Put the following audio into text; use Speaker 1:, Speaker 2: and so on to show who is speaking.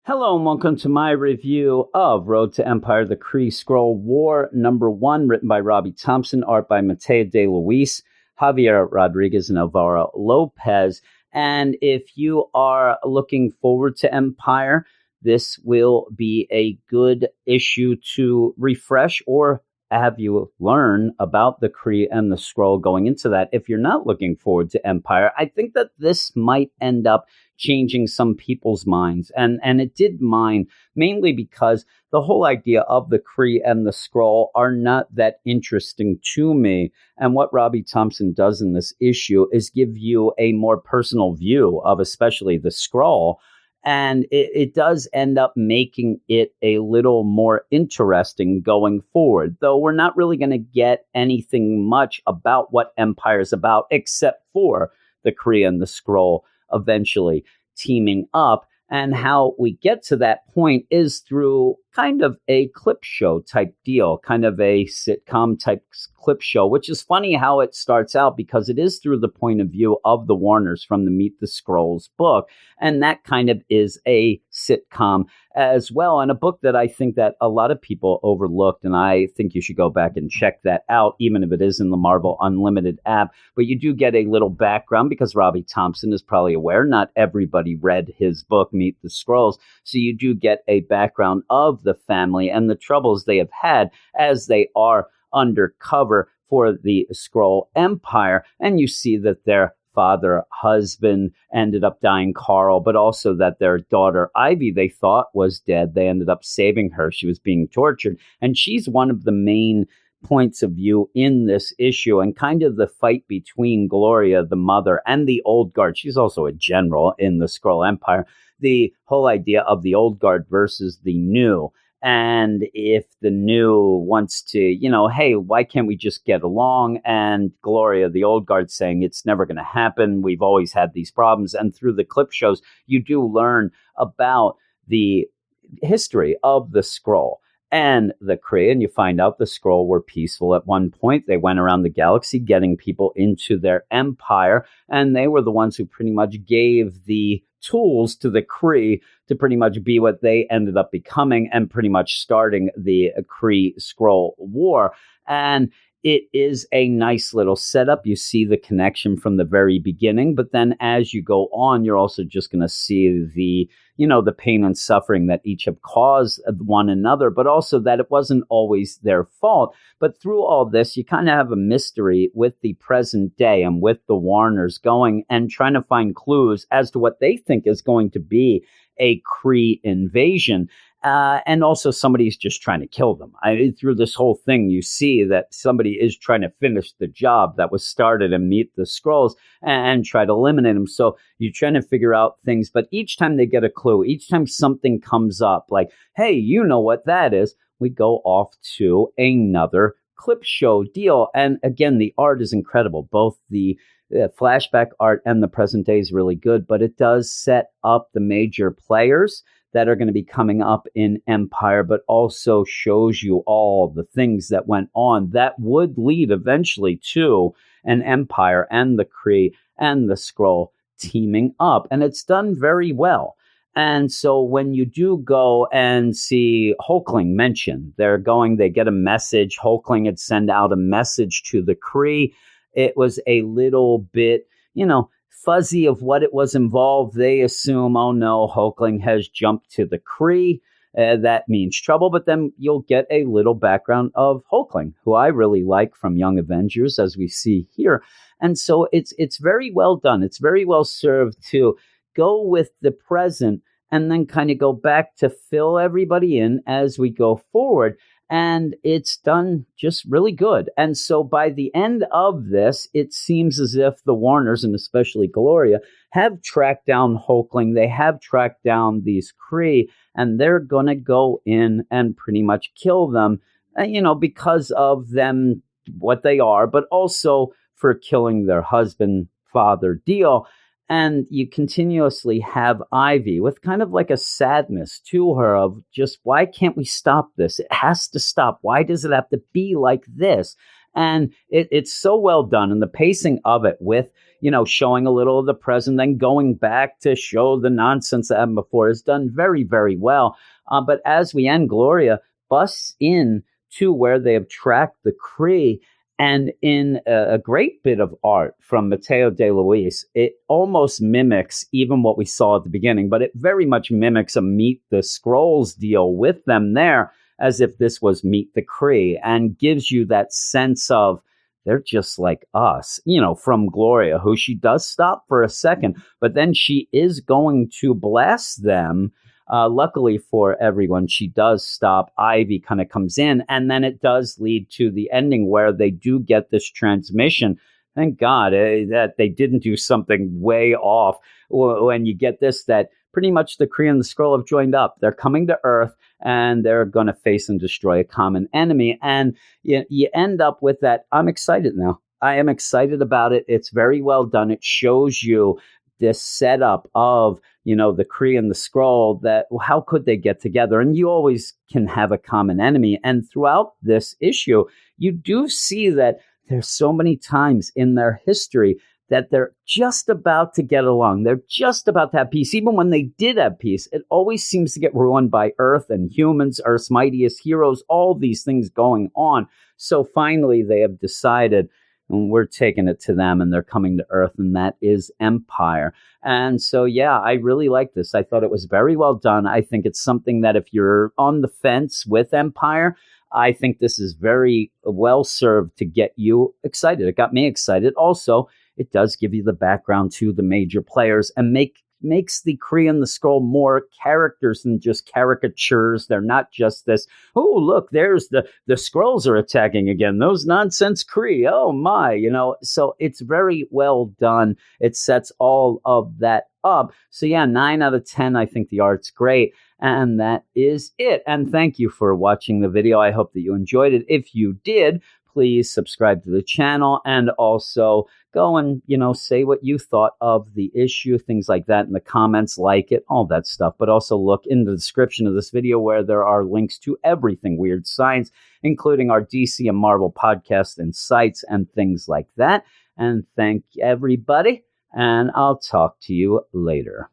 Speaker 1: Hello and welcome to my review of Road to Empire, the Kree Skrull War #1, written by Robbie Thompson, art by Mateo de Luis, Javier Rodriguez, and Alvaro Lopez. And if you are looking forward to Empire, this will be a good issue to refresh or have you learn about the Kree and the Skrull going into that. If you're not looking forward to Empire, I think that this might end up changing some people's minds. And it did mine, mainly because the whole idea of the Kree and the Skrull are not that interesting to me. And what Robbie Thompson does in this issue is give you a more personal view of especially the Skrull. And it does end up making it a little more interesting going forward, though we're not really going to get anything much about what Empire is about, except for the Kree and the Skrull eventually teaming up. And how we get to that point is through kind of a clip show type deal, kind of a sitcom type clip show, which is funny how it starts out because it is through the point of view of the Warners from the Meet the Skrulls book. And that kind of is a sitcom as well. And a book that I think that a lot of people overlooked. And I think you should go back and check that out, even if it is in the Marvel Unlimited app. But you do get a little background because Robbie Thompson is probably aware not everybody read his book, Meet the Skrulls. So you do get a background of the family and the troubles they have had as they are undercover for the Skrull Empire. And you see that their husband ended up dying, Carl, but also that their daughter, Ivy, they thought was dead. They ended up saving her. She was being tortured. And she's one of the main points of view in this issue, and kind of the fight between Gloria, the mother, and the old guard. She's also a general in the Skrull Empire. The whole idea of the old guard versus the new. And if the new wants to, hey, why can't we just get along? And Gloria, the old guard, saying it's never going to happen. We've always had these problems. And through the clip shows, you do learn about the history of the Skrull and the Kree, and you find out the Skrull were peaceful at one point. They went around the galaxy getting people into their empire, and they were the ones who pretty much gave the tools to the Kree to pretty much be what they ended up becoming and pretty much starting the Kree-Skrull War. And it is a nice little setup. You see the connection from the very beginning, but then as you go on, you're also just going to see the pain and suffering that each have caused one another, but also that it wasn't always their fault. But through all this, you kind of have a mystery with the present day and with the Warners going and trying to find clues as to what they think is going to be a Kree invasion. And also somebody's just trying to kill them. Through this whole thing, you see that somebody is trying to finish the job that was started and Meet the Skrulls and try to eliminate them. So you're trying to figure out things, but each time they get a clue, each time something comes up, like, hey, you know what that is, we go off to another clip show deal. And again, the art is incredible. Both the flashback art and the present day is really good, but it does set up the major players that are going to be coming up in Empire, but also shows you all the things that went on that would lead eventually to an Empire and the Kree and the Skrull teaming up. And it's done very well. And so when you do go and see Hulkling mentioned, they get a message. Hulkling had sent out a message to the Kree. It was a little bit, fuzzy of what it was involved. They assume, oh no, Hulkling has jumped to the Kree. That means trouble. But then you'll get a little background of Hulkling, who I really like from Young Avengers, as we see here. And so it's very well done. It's very well served to go with the present and then kind of go back to fill everybody in as we go forward. And it's done just really good. And so by the end of this, it seems as if the Warners, and especially Gloria, have tracked down Hulkling. They have tracked down these Kree, and they're going to go in and pretty much kill them, because of them, what they are, but also for killing their husband, father deal. And you continuously have Ivy with kind of like a sadness to her of just, why can't we stop this? It has to stop. Why does it have to be like this? And it's so well done. And the pacing of it with, showing a little of the present, then going back to show the nonsense that happened before is done very, very well. But as we end, Gloria busts in to where they have tracked the Kree. And in a great bit of art from Matteo De Luis, it almost mimics even what we saw at the beginning, but it very much mimics a Meet the Skrulls deal with them there, as if this was Meet the Kree, and gives you that sense of they're just like us, from Gloria, who she does stop for a second, but then she is going to blast them. Luckily for everyone, she does stop. Ivy kind of comes in, and then it does lead to the ending where they do get this transmission. Thank God that they didn't do something way off when you get this, that pretty much the Kree and the Skrull have joined up. They're coming to Earth, and they're going to face and destroy a common enemy. And you end up with that. I'm excited now. I am excited about it. It's very well done. It shows you this setup of, the Kree and the Skrull, that how could they get together? And you always can have a common enemy. And throughout this issue, you do see that there's so many times in their history that they're just about to get along. They're just about to have peace. Even when they did have peace, it always seems to get ruined by Earth and humans, Earth's mightiest heroes, all these things going on. So finally, they have decided, and we're taking it to them, and they're coming to Earth, and that is Empyre. And so, yeah, I really like this. I thought it was very well done. I think it's something that if you're on the fence with Empyre, I think this is very well served to get you excited. It got me excited. Also, it does give you the background to the major players and makes the Kree and the Skrull more characters than just caricatures. They're not just this, oh, look, there's the Skrulls are attacking again. Those nonsense Kree. Oh, my, So it's very well done. It sets all of that up. So, yeah, 9 out of 10. I think the art's great. And that is it. And thank you for watching the video. I hope that you enjoyed it. If you did, please subscribe to the channel and also go and, say what you thought of the issue, things like that in the comments, like it, all that stuff. But also look in the description of this video where there are links to everything Weird Science, including our DC and Marvel podcasts and sites and things like that. And thank everybody, and I'll talk to you later.